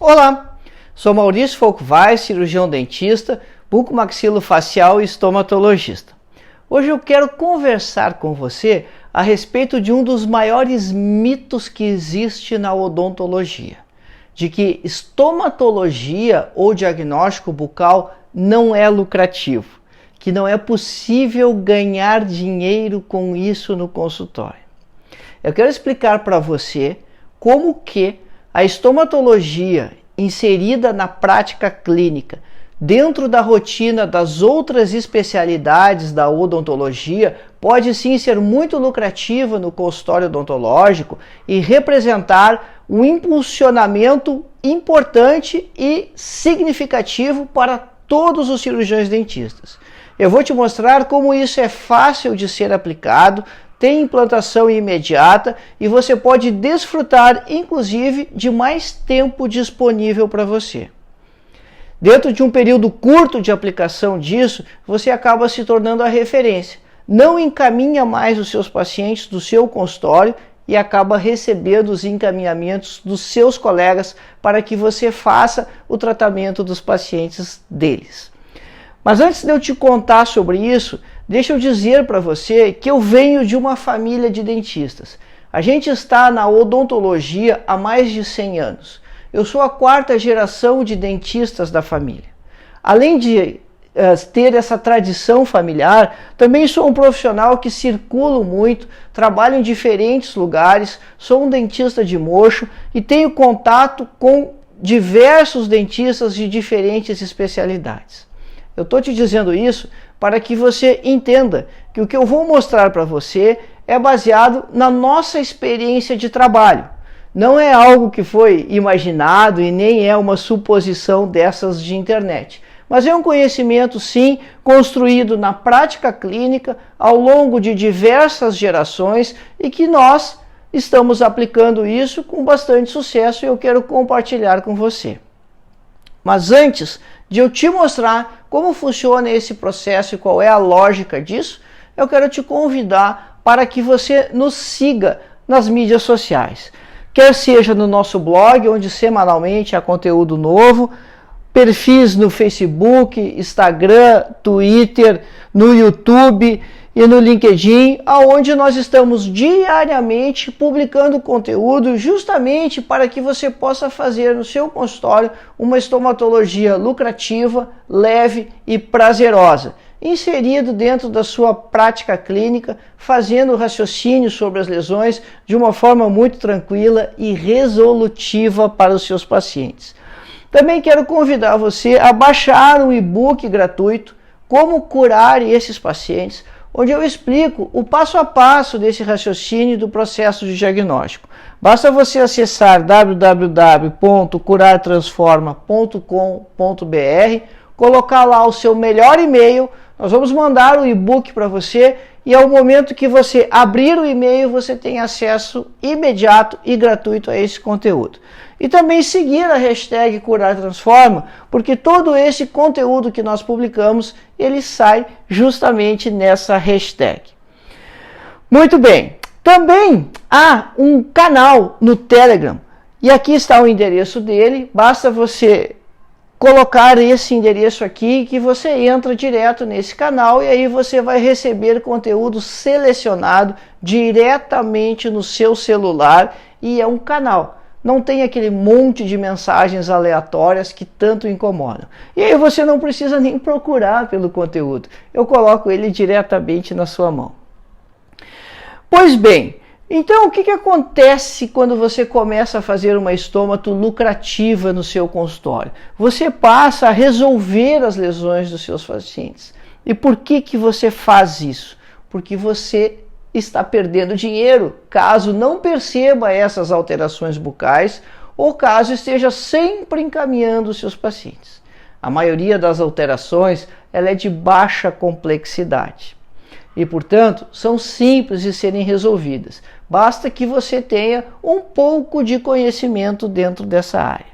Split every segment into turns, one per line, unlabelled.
Olá, sou Maurício Folcvais, cirurgião dentista, bucomaxilofacial e estomatologista. Hoje eu quero conversar com você a respeito de um dos maiores mitos que existe na odontologia, de que estomatologia ou diagnóstico bucal não é lucrativo, que não é possível ganhar dinheiro com isso no consultório. Eu quero explicar para você como que a estomatologia inserida na prática clínica, dentro da rotina das outras especialidades da odontologia, pode sim ser muito lucrativa no consultório odontológico e representar um impulsionamento importante e significativo para todos os cirurgiões dentistas. Eu vou te mostrar como isso é fácil de ser aplicado, tem implantação imediata e você pode desfrutar, inclusive, de mais tempo disponível para você. Dentro de um período curto de aplicação disso, você acaba se tornando a referência. Não encaminha mais os seus pacientes do seu consultório e acaba recebendo os encaminhamentos dos seus colegas para que você faça o tratamento dos pacientes deles. Mas antes de eu te contar sobre isso, deixa eu dizer para você que eu venho de uma família de dentistas. A gente está na odontologia há mais de 100 anos. Eu sou a quarta geração de dentistas da família. Além de ter essa tradição familiar, também sou um profissional que circulo muito, trabalho em diferentes lugares, sou um dentista de mocho e tenho contato com diversos dentistas de diferentes especialidades. Eu estou te dizendo isso para que você entenda que o que eu vou mostrar para você é baseado na nossa experiência de trabalho. Não é algo que foi imaginado e nem é uma suposição dessas de internet. Mas é um conhecimento, sim, construído na prática clínica ao longo de diversas gerações e que nós estamos aplicando isso com bastante sucesso e eu quero compartilhar com você. Mas antes de eu te mostrar como funciona esse processo e qual é a lógica disso, eu quero te convidar para que você nos siga nas mídias sociais. Quer seja no nosso blog, onde semanalmente há conteúdo novo, perfis no Facebook, Instagram, Twitter, no YouTube e no LinkedIn, onde nós estamos diariamente publicando conteúdo justamente para que você possa fazer no seu consultório uma estomatologia lucrativa, leve e prazerosa, inserido dentro da sua prática clínica, fazendo raciocínio sobre as lesões de uma forma muito tranquila e resolutiva para os seus pacientes. Também quero convidar você a baixar um e-book gratuito, Como Curar esses Pacientes, onde eu explico o passo a passo desse raciocínio do processo de diagnóstico. Basta você acessar www.curartransforma.com.br, colocar lá o seu melhor e-mail, nós vamos mandar o e-book para você e ao momento que você abrir o e-mail, você tem acesso imediato e gratuito a esse conteúdo. E também seguir a hashtag CurarTransforma, porque todo esse conteúdo que nós publicamos, ele sai justamente nessa hashtag. Muito bem, também há um canal no Telegram, e aqui está o endereço dele, basta você colocar esse endereço aqui que você entra direto nesse canal e aí você vai receber conteúdo selecionado diretamente no seu celular e é um canal. Não tem aquele monte de mensagens aleatórias que tanto incomodam. E aí você não precisa nem procurar pelo conteúdo. Eu coloco ele diretamente na sua mão. Pois bem, então o que acontece quando você começa a fazer uma estomato lucrativa no seu consultório? Você passa a resolver as lesões dos seus pacientes. E por que você faz isso? Porque você está perdendo dinheiro caso não perceba essas alterações bucais ou caso esteja sempre encaminhando os seus pacientes. A maioria das alterações ela é de baixa complexidade e, portanto, são simples de serem resolvidas. Basta que você tenha um pouco de conhecimento dentro dessa área.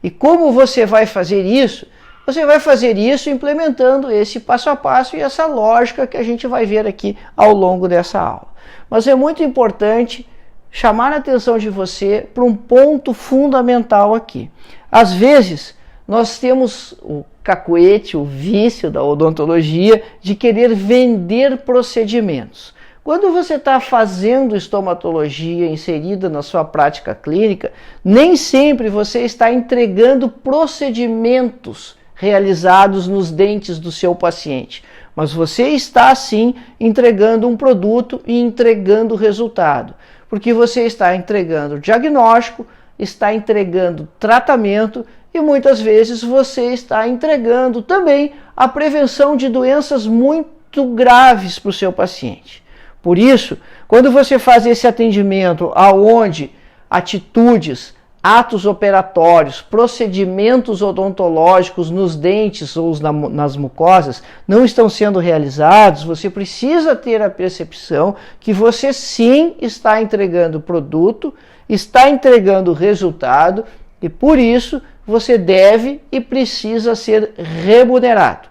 E como você vai fazer isso? Você vai fazer isso implementando esse passo a passo e essa lógica que a gente vai ver aqui ao longo dessa aula. Mas é muito importante chamar a atenção de você para um ponto fundamental aqui. Às vezes, nós temos o cacuete, o vício da odontologia de querer vender procedimentos. Quando você está fazendo estomatologia inserida na sua prática clínica, nem sempre você está entregando procedimentos realizados nos dentes do seu paciente, mas você está sim entregando um produto e entregando resultado, porque você está entregando diagnóstico, está entregando tratamento e muitas vezes você está entregando também a prevenção de doenças muito graves para o seu paciente. Por isso, quando você faz esse atendimento aonde atitudes, atos operatórios, procedimentos odontológicos nos dentes ou nas mucosas não estão sendo realizados, você precisa ter a percepção que você sim está entregando produto, está entregando resultado e por isso você deve e precisa ser remunerado.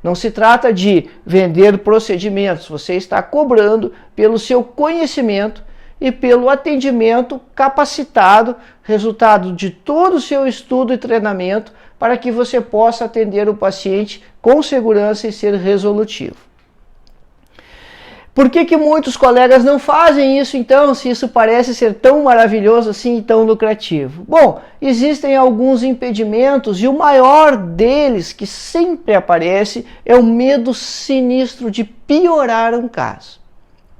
Não se trata de vender procedimentos, você está cobrando pelo seu conhecimento e pelo atendimento capacitado, resultado de todo o seu estudo e treinamento, para que você possa atender o paciente com segurança e ser resolutivo. Por que muitos colegas não fazem isso então, se isso parece ser tão maravilhoso assim e tão lucrativo? Bom, existem alguns impedimentos e o maior deles, que sempre aparece, é o medo sinistro de piorar um caso.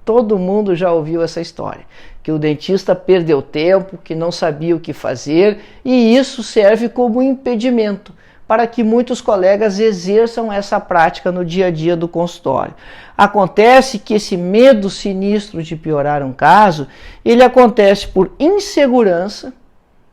Todo mundo já ouviu essa história, que o dentista perdeu tempo, que não sabia o que fazer e isso serve como impedimento para que muitos colegas exerçam essa prática no dia a dia do consultório. Acontece que esse medo sinistro de piorar um caso, ele acontece por insegurança,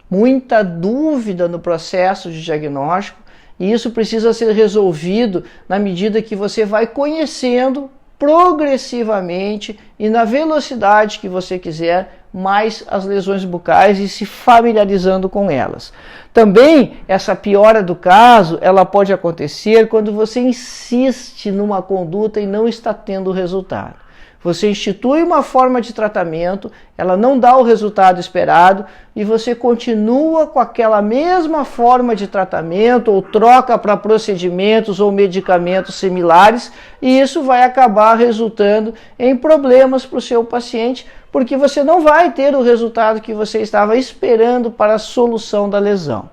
muita dúvida no processo de diagnóstico, e isso precisa ser resolvido na medida que você vai conhecendo progressivamente e na velocidade que você quiser mais as lesões bucais e se familiarizando com elas. Também essa piora do caso, ela pode acontecer quando você insiste numa conduta e não está tendo resultado. Você institui uma forma de tratamento, ela não dá o resultado esperado e você continua com aquela mesma forma de tratamento ou troca para procedimentos ou medicamentos similares e isso vai acabar resultando em problemas para o seu paciente, porque você não vai ter o resultado que você estava esperando para a solução da lesão.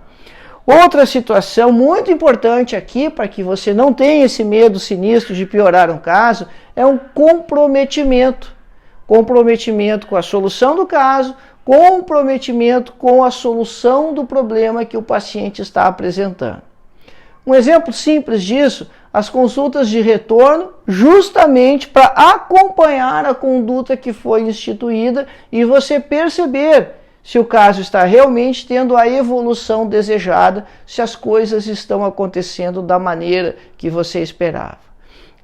Outra situação muito importante aqui, para que você não tenha esse medo sinistro de piorar um caso, é um comprometimento. Comprometimento com a solução do caso, comprometimento com a solução do problema que o paciente está apresentando. Um exemplo simples disso, as consultas de retorno, justamente para acompanhar a conduta que foi instituída e você perceber se o caso está realmente tendo a evolução desejada, se as coisas estão acontecendo da maneira que você esperava.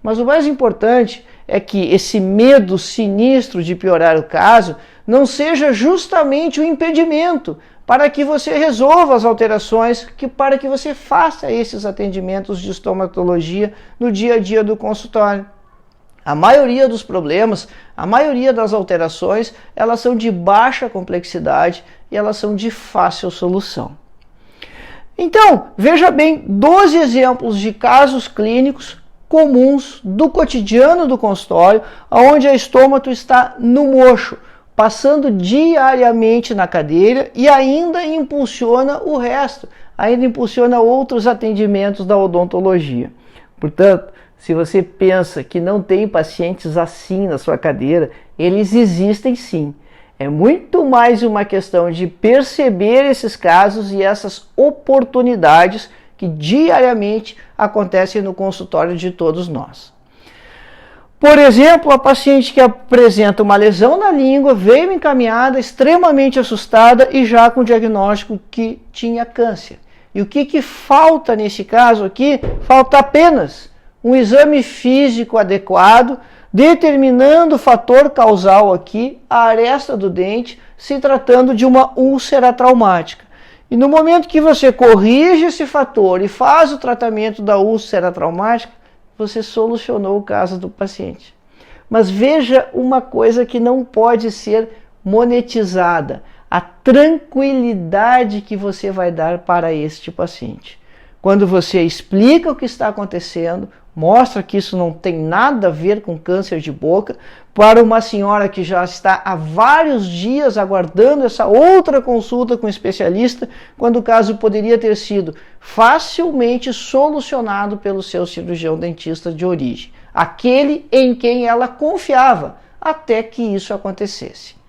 Mas o mais importante é que esse medo sinistro de piorar o caso não seja justamente o impedimento para que você resolva as alterações, para que você faça esses atendimentos de estomatologia no dia a dia do consultório. A maioria dos problemas, a maioria das alterações, elas são de baixa complexidade e elas são de fácil solução. Então, veja bem 12 exemplos de casos clínicos comuns do cotidiano do consultório, onde a estômato está no mocho, passando diariamente na cadeira e ainda impulsiona o resto, ainda impulsiona outros atendimentos da odontologia. Portanto, se você pensa que não tem pacientes assim na sua cadeira, eles existem sim. É muito mais uma questão de perceber esses casos e essas oportunidades que diariamente acontecem no consultório de todos nós. Por exemplo, a paciente que apresenta uma lesão na língua veio encaminhada extremamente assustada e já com o diagnóstico que tinha câncer. E o que falta nesse caso aqui? Falta apenas um exame físico adequado, determinando o fator causal aqui, a aresta do dente, se tratando de uma úlcera traumática. E no momento que você corrige esse fator e faz o tratamento da úlcera traumática, você solucionou o caso do paciente. Mas veja uma coisa que não pode ser monetizada: a tranquilidade que você vai dar para este paciente. Quando você explica o que está acontecendo, mostra que isso não tem nada a ver com câncer de boca, para uma senhora que já está há vários dias aguardando essa outra consulta com o especialista, quando o caso poderia ter sido facilmente solucionado pelo seu cirurgião dentista de origem, aquele em quem ela confiava, até que isso acontecesse.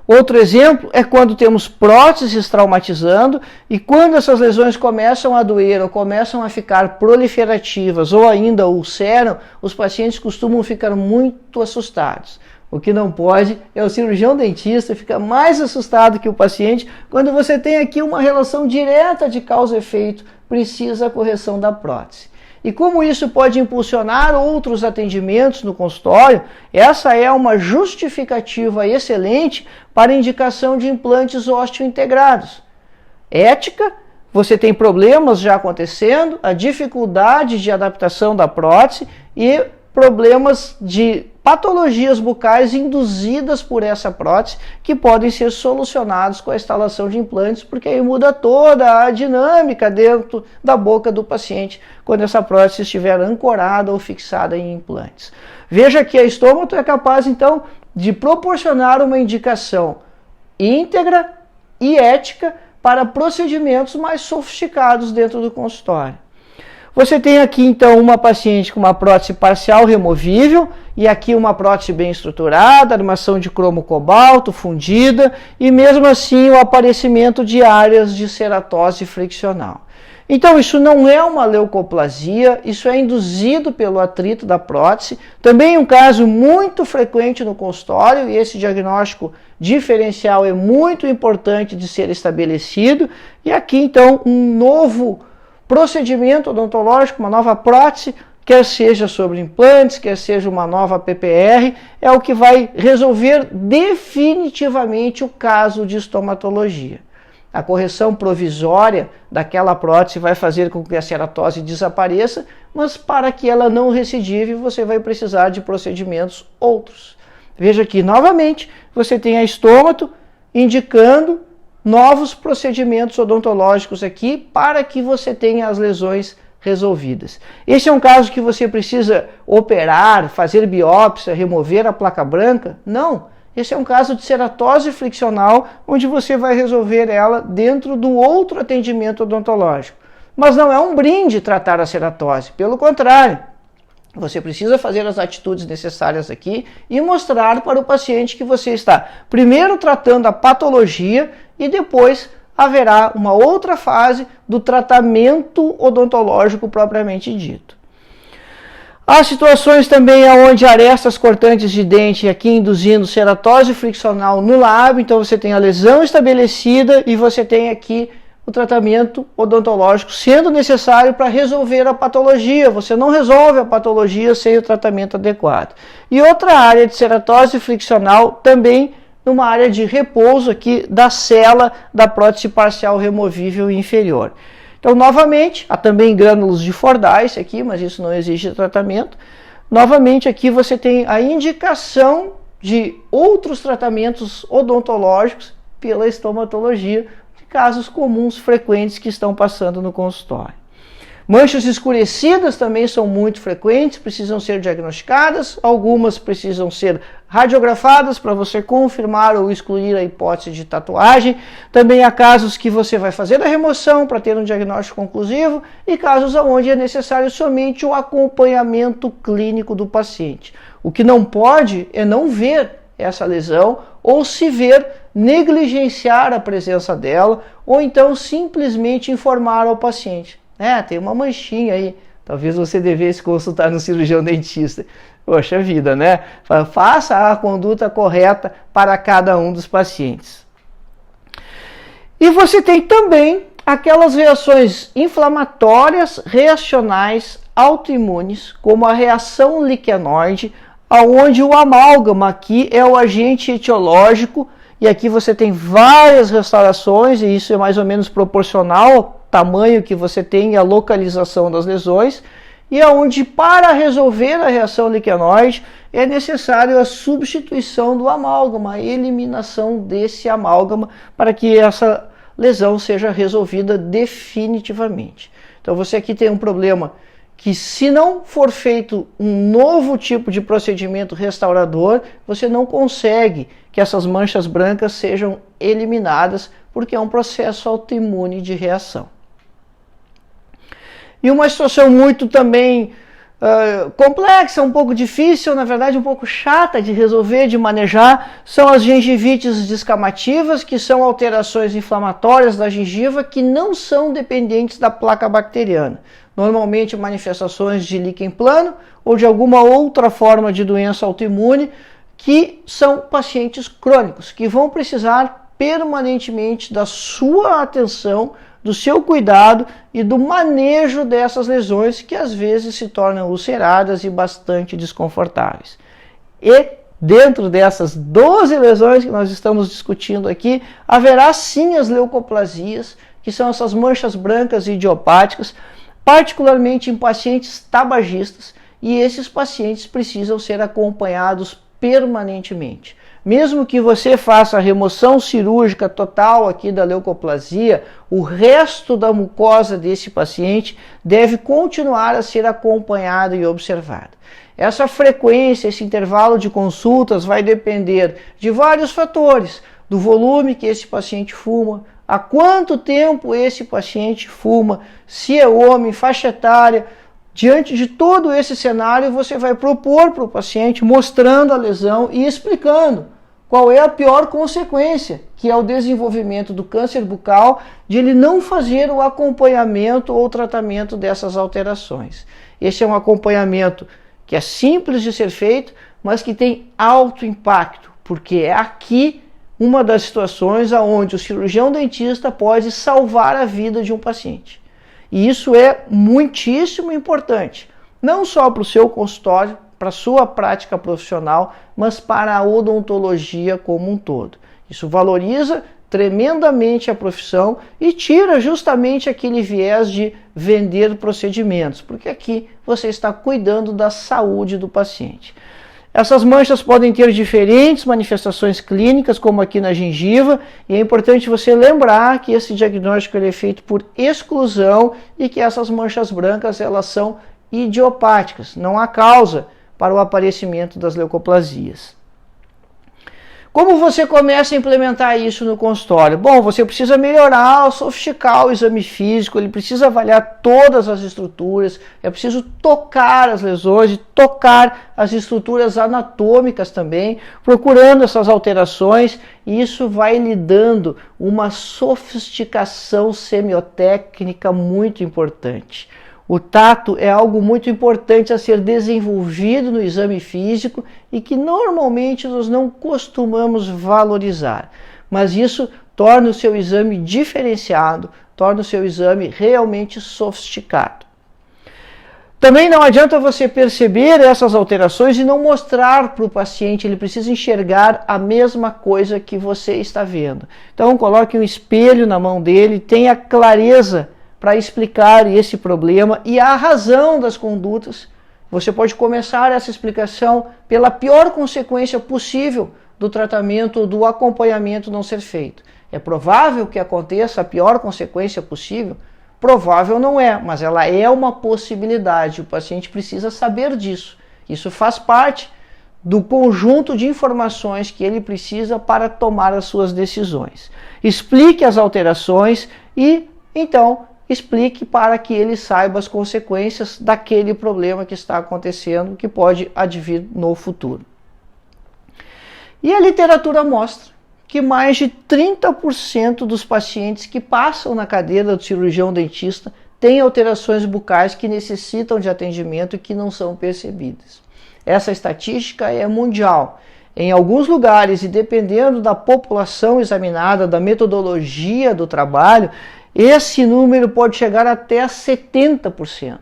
Outro exemplo é quando temos próteses traumatizando e quando essas lesões começam a doer ou começam a ficar proliferativas ou ainda ulceram, os pacientes costumam ficar muito assustados. O que não pode é o cirurgião dentista ficar mais assustado que o paciente quando você tem aqui uma relação direta de causa e efeito, precisa a correção da prótese. E como isso pode impulsionar outros atendimentos no consultório, essa é uma justificativa excelente para indicação de implantes osteointegrados. Ética, você tem problemas já acontecendo, a dificuldade de adaptação da prótese e problemas de patologias bucais induzidas por essa prótese que podem ser solucionados com a instalação de implantes, porque aí muda toda a dinâmica dentro da boca do paciente quando essa prótese estiver ancorada ou fixada em implantes. Veja que a Stômato é capaz então de proporcionar uma indicação íntegra e ética para procedimentos mais sofisticados dentro do consultório. Você tem aqui então uma paciente com uma prótese parcial removível e aqui uma prótese bem estruturada, armação de cromo cobalto, fundida e mesmo assim o aparecimento de áreas de ceratose friccional. Então isso não é uma leucoplasia, isso é induzido pelo atrito da prótese, também um caso muito frequente no consultório e esse diagnóstico diferencial é muito importante de ser estabelecido e aqui então um novo procedimento odontológico, uma nova prótese, quer seja sobre implantes, quer seja uma nova PPR, é o que vai resolver definitivamente o caso de estomatologia. A correção provisória daquela prótese vai fazer com que a ceratose desapareça, mas para que ela não recidive, você vai precisar de procedimentos outros. Veja aqui, novamente, você tem a Stômato indicando novos procedimentos odontológicos aqui para que você tenha as lesões resolvidas. Esse é um caso que você precisa operar, fazer biópsia, remover a placa branca? Não. Esse é um caso de ceratose friccional, onde você vai resolver ela dentro do outro atendimento odontológico. Mas não é um brinde tratar a ceratose, pelo contrário. Você precisa fazer as atitudes necessárias aqui e mostrar para o paciente que você está primeiro tratando a patologia e depois haverá uma outra fase do tratamento odontológico propriamente dito. Há situações também onde arestas cortantes de dente aqui induzindo ceratose friccional no lábio, então você tem a lesão estabelecida e você tem aqui o tratamento odontológico sendo necessário para resolver a patologia. Você não resolve a patologia sem o tratamento adequado. E outra área de ceratose friccional também numa área de repouso aqui da cela da prótese parcial removível inferior. Então, novamente, há também grânulos de Fordyce aqui, mas isso não exige tratamento. Novamente, aqui você tem a indicação de outros tratamentos odontológicos pela estomatologia, casos comuns frequentes que estão passando no consultório. Manchas escurecidas também são muito frequentes, precisam ser diagnosticadas, algumas precisam ser radiografadas para você confirmar ou excluir a hipótese de tatuagem. Também há casos que você vai fazer a remoção para ter um diagnóstico conclusivo e casos onde é necessário somente o acompanhamento clínico do paciente. O que não pode é não ver essa lesão ou se ver negligenciar a presença dela ou então simplesmente informar ao paciente. Tem uma manchinha aí, talvez você devesse consultar no cirurgião dentista. Poxa vida, né? Faça a conduta correta para cada um dos pacientes. E você tem também aquelas reações inflamatórias, reacionais, autoimunes, como a reação liquenoide, onde o amálgama aqui é o agente etiológico, e aqui você tem várias restaurações, e isso é mais ou menos proporcional ao tamanho que você tem e a localização das lesões. e onde para resolver a reação liquenoide é necessário a substituição do amálgama, a eliminação desse amálgama para que essa lesão seja resolvida definitivamente. Então você aqui tem um problema que, se não for feito um novo tipo de procedimento restaurador, você não consegue que essas manchas brancas sejam eliminadas, porque é um processo autoimune de reação. E uma situação muito também complexa, um pouco difícil, na verdade um pouco chata de resolver, de manejar, são as gingivites descamativas, que são alterações inflamatórias da gengiva que não são dependentes da placa bacteriana. Normalmente manifestações de líquen plano ou de alguma outra forma de doença autoimune, que são pacientes crônicos, que vão precisar permanentemente da sua atenção, do seu cuidado e do manejo dessas lesões, que às vezes se tornam ulceradas e bastante desconfortáveis. E dentro dessas 12 lesões que nós estamos discutindo aqui, haverá sim as leucoplasias, que são essas manchas brancas idiopáticas, particularmente em pacientes tabagistas, e esses pacientes precisam ser acompanhados permanentemente. Mesmo que você faça a remoção cirúrgica total aqui da leucoplasia, o resto da mucosa desse paciente deve continuar a ser acompanhado e observado. Essa frequência, esse intervalo de consultas vai depender de vários fatores, do volume que esse paciente fuma, há quanto tempo esse paciente fuma, se é homem, faixa etária. Diante de todo esse cenário, você vai propor para o paciente, mostrando a lesão e explicando qual é a pior consequência, que é o desenvolvimento do câncer bucal, de ele não fazer o acompanhamento ou tratamento dessas alterações. Esse é um acompanhamento que é simples de ser feito, mas que tem alto impacto, porque é aqui uma das situações onde o cirurgião dentista pode salvar a vida de um paciente. E isso é muitíssimo importante, não só para o seu consultório, para a sua prática profissional, mas para a odontologia como um todo. Isso valoriza tremendamente a profissão e tira justamente aquele viés de vender procedimentos, porque aqui você está cuidando da saúde do paciente. Essas manchas podem ter diferentes manifestações clínicas, como aqui na gengiva, e é importante você lembrar que esse diagnóstico ele é feito por exclusão e que essas manchas brancas elas são idiopáticas, não há causa para o aparecimento das leucoplasias. Como você começa a implementar isso no consultório? Bom, você precisa melhorar, sofisticar o exame físico, ele precisa avaliar todas as estruturas, é preciso tocar as lesões e tocar as estruturas anatômicas também, procurando essas alterações, e isso vai lhe dando uma sofisticação semiotécnica muito importante. O tato é algo muito importante a ser desenvolvido no exame físico e que normalmente nós não costumamos valorizar. Mas isso torna o seu exame diferenciado, torna o seu exame realmente sofisticado. Também não adianta você perceber essas alterações e não mostrar para o paciente, ele precisa enxergar a mesma coisa que você está vendo. Então coloque um espelho na mão dele, tenha clareza para explicar esse problema e a razão das condutas. Você pode começar essa explicação pela pior consequência possível do tratamento ou do acompanhamento não ser feito. É provável que aconteça a pior consequência possível? Provável não é, mas ela é uma possibilidade. O paciente precisa saber disso. Isso faz parte do conjunto de informações que ele precisa para tomar as suas decisões. Explique as alterações e, então, explique para que ele saiba as consequências daquele problema que está acontecendo, que pode advir no futuro. E a literatura mostra que mais de 30% dos pacientes que passam na cadeira do cirurgião dentista têm alterações bucais que necessitam de atendimento e que não são percebidas. Essa estatística é mundial. Em alguns lugares, e dependendo da população examinada, da metodologia do trabalho, esse número pode chegar até 70%.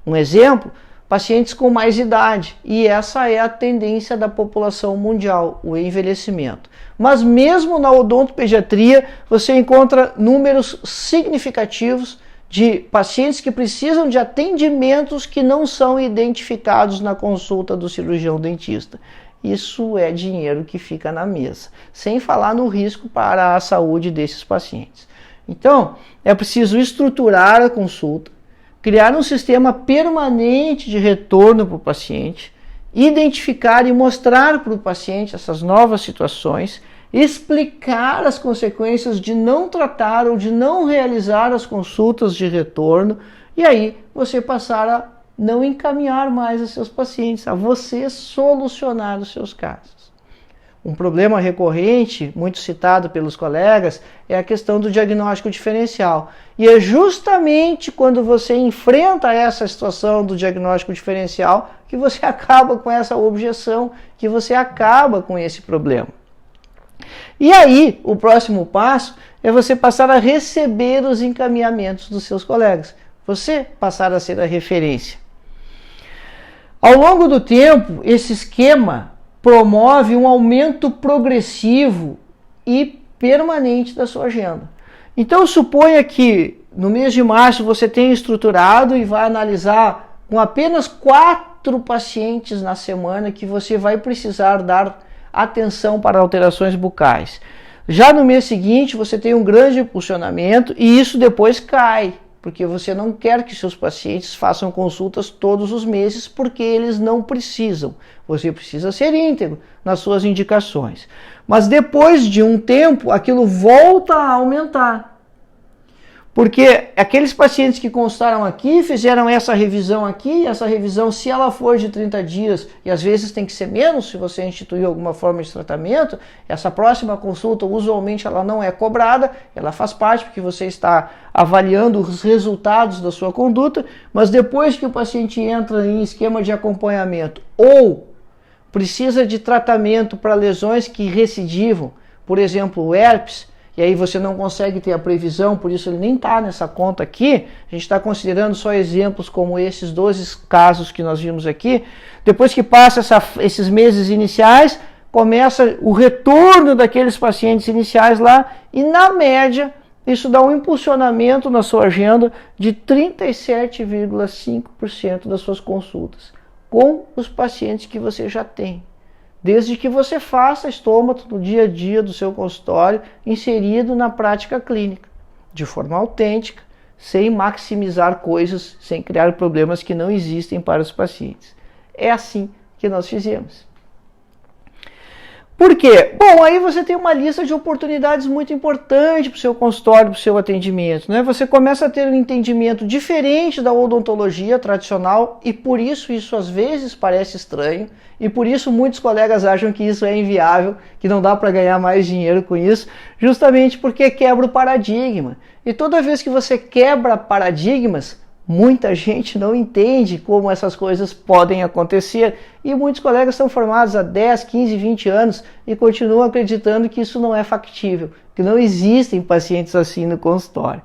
Um exemplo, pacientes com mais idade, e essa é a tendência da população mundial, o envelhecimento. Mas mesmo na odontopediatria, você encontra números significativos de pacientes que precisam de atendimentos que não são identificados na consulta do cirurgião dentista. Isso é dinheiro que fica na mesa, sem falar no risco para a saúde desses pacientes. Então, é preciso estruturar a consulta, criar um sistema permanente de retorno para o paciente, identificar e mostrar para o paciente essas novas situações, explicar as consequências de não tratar ou de não realizar as consultas de retorno, e aí você passar a não encaminhar mais os seus pacientes, a você solucionar os seus casos. Um problema recorrente, muito citado pelos colegas, é a questão do diagnóstico diferencial. E é justamente quando você enfrenta essa situação do diagnóstico diferencial que você acaba com essa objeção, que você acaba com esse problema. E aí, o próximo passo é você passar a receber os encaminhamentos dos seus colegas. Você passar a ser a referência. Ao longo do tempo, esse esquema promove um aumento progressivo e permanente da sua agenda. Então, suponha que no mês de março você tenha estruturado e vai analisar com apenas 4 pacientes na semana que você vai precisar dar atenção para alterações bucais. Já no mês seguinte você tem um grande impulsionamento e isso depois cai, porque você não quer que seus pacientes façam consultas todos os meses, porque eles não precisam. Você precisa ser íntegro nas suas indicações. Mas depois de um tempo, aquilo volta a aumentar. Porque aqueles pacientes que constaram aqui, fizeram essa revisão aqui, essa revisão, se ela for de 30 dias, e às vezes tem que ser menos se você instituir alguma forma de tratamento, essa próxima consulta, usualmente ela não é cobrada, ela faz parte porque você está avaliando os resultados da sua conduta, mas depois que o paciente entra em esquema de acompanhamento ou precisa de tratamento para lesões que recidivam, por exemplo, o herpes, e aí você não consegue ter a previsão, por isso ele nem está nessa conta aqui, a gente está considerando só exemplos como esses 12 casos que nós vimos aqui. Depois que passa esses meses iniciais, começa o retorno daqueles pacientes iniciais lá, e na média isso dá um impulsionamento na sua agenda de 37,5% das suas consultas, com os pacientes que você já tem. Desde que você faça estômato no dia a dia do seu consultório, inserido na prática clínica, de forma autêntica, sem maximizar coisas, sem criar problemas que não existem para os pacientes. É assim que nós fizemos. Por quê? Bom, aí você tem uma lista de oportunidades muito importante para o seu consultório, para o seu atendimento, né? Você começa a ter um entendimento diferente da odontologia tradicional e por isso às vezes parece estranho e por isso muitos colegas acham que isso é inviável, que não dá para ganhar mais dinheiro com isso, justamente porque quebra o paradigma. E toda vez que você quebra paradigmas, muita gente não entende como essas coisas podem acontecer e muitos colegas estão formados há 10, 15, 20 anos e continuam acreditando que isso não é factível, que não existem pacientes assim no consultório.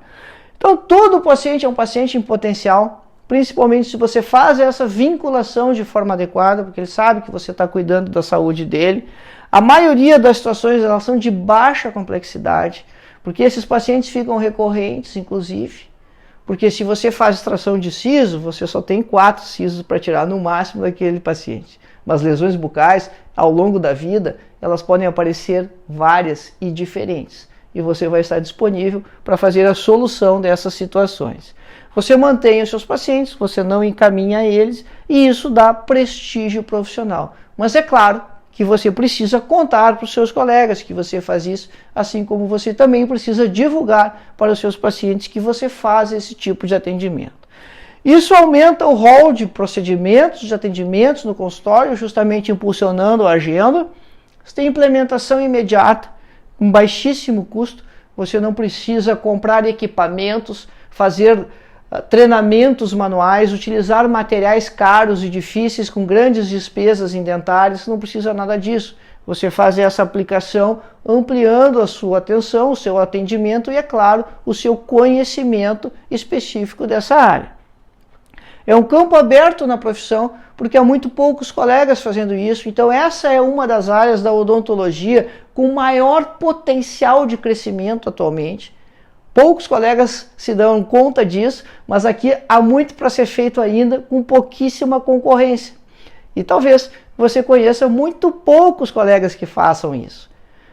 Então todo paciente é um paciente em potencial, principalmente se você faz essa vinculação de forma adequada, porque ele sabe que você está cuidando da saúde dele. A maioria das situações elas são de baixa complexidade, porque esses pacientes ficam recorrentes, inclusive. Porque se você faz extração de siso, você só tem 4 sisos para tirar no máximo daquele paciente. Mas lesões bucais, ao longo da vida, elas podem aparecer várias e diferentes. E você vai estar disponível para fazer a solução dessas situações. Você mantém os seus pacientes, você não encaminha eles, e isso dá prestígio profissional. Mas é claro que você precisa contar para os seus colegas que você faz isso, assim como você também precisa divulgar para os seus pacientes que você faz esse tipo de atendimento. Isso aumenta o rol de procedimentos, de atendimentos no consultório, justamente impulsionando a agenda. Você tem implementação imediata, com baixíssimo custo, você não precisa comprar equipamentos, fazer treinamentos manuais, utilizar materiais caros e difíceis com grandes despesas em dentários, não precisa nada disso. Você faz essa aplicação ampliando a sua atenção, o seu atendimento e, é claro, o seu conhecimento específico dessa área. É um campo aberto na profissão, porque há muito poucos colegas fazendo isso, então essa é uma das áreas da odontologia com maior potencial de crescimento atualmente, Poucos colegas se dão conta disso, mas aqui há muito para ser feito ainda, com pouquíssima concorrência. E talvez você conheça muito poucos colegas que façam isso.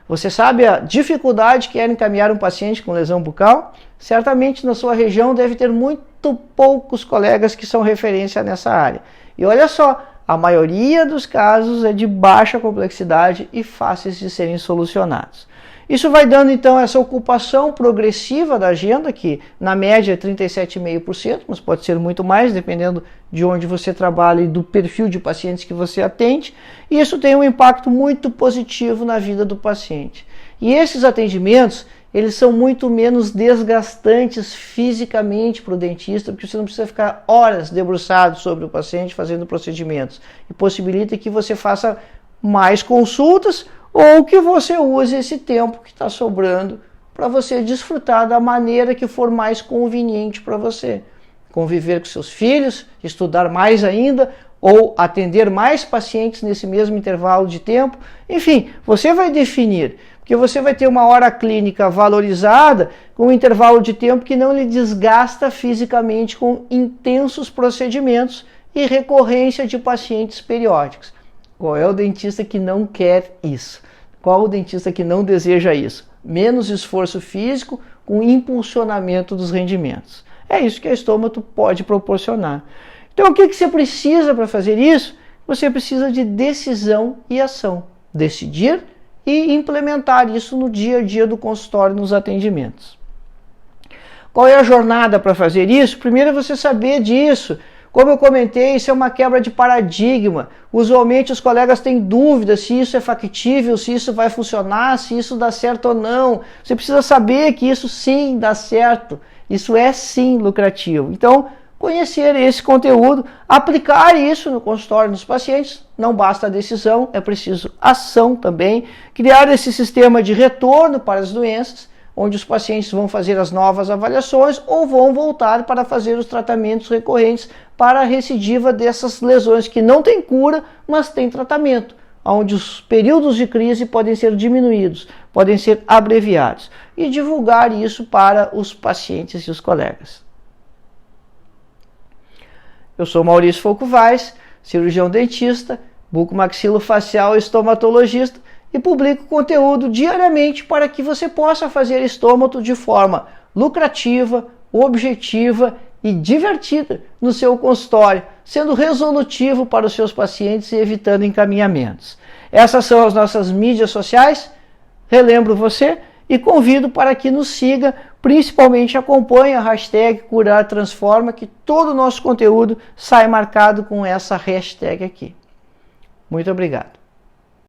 Você sabe a dificuldade que é encaminhar um paciente com lesão bucal? Certamente na sua região deve ter muito poucos colegas que são referência nessa área. E olha só, a maioria dos casos é de baixa complexidade e fáceis de serem solucionados. Isso vai dando então essa ocupação progressiva da agenda, que na média é 37,5%, mas pode ser muito mais, dependendo de onde você trabalha e do perfil de pacientes que você atende, e isso tem um impacto muito positivo na vida do paciente. E esses atendimentos, eles são muito menos desgastantes fisicamente para o dentista, porque você não precisa ficar horas debruçado sobre o paciente fazendo procedimentos, e possibilita que você faça mais consultas, ou que você use esse tempo que está sobrando para você desfrutar da maneira que for mais conveniente para você. Conviver com seus filhos, estudar mais ainda, ou atender mais pacientes nesse mesmo intervalo de tempo. Enfim, você vai definir, porque você vai ter uma hora clínica valorizada com um intervalo de tempo que não lhe desgasta fisicamente com intensos procedimentos e recorrência de pacientes periódicos. Qual é o dentista que não quer isso? Qual o dentista que não deseja isso? Menos esforço físico com impulsionamento dos rendimentos. É isso que a Estômato pode proporcionar. Então o que você precisa para fazer isso? Você precisa de decisão e ação. Decidir e implementar isso no dia a dia do consultório, nos atendimentos. Qual é a jornada para fazer isso? Primeiro é você saber disso. Como eu comentei, isso é uma quebra de paradigma. Usualmente os colegas têm dúvidas se isso é factível, se isso vai funcionar, se isso dá certo ou não. Você precisa saber que isso sim dá certo, isso é sim lucrativo. Então, conhecer esse conteúdo, aplicar isso no consultório dos pacientes, não basta a decisão, é preciso ação também. Criar esse sistema de retorno para as doenças, onde os pacientes vão fazer as novas avaliações ou vão voltar para fazer os tratamentos recorrentes para a recidiva dessas lesões que não têm cura, mas têm tratamento, onde os períodos de crise podem ser diminuídos, podem ser abreviados, e divulgar isso para os pacientes e os colegas. Eu sou Maurício Folco Vaz, cirurgião dentista, bucomaxilofacial e estomatologista, e publico conteúdo diariamente para que você possa fazer estômato de forma lucrativa, objetiva e divertida no seu consultório, sendo resolutivo para os seus pacientes e evitando encaminhamentos. Essas são as nossas mídias sociais. Relembro você e convido para que nos siga, principalmente acompanhe a hashtag CurarTransforma, que todo o nosso conteúdo sai marcado com essa hashtag aqui. Muito obrigado.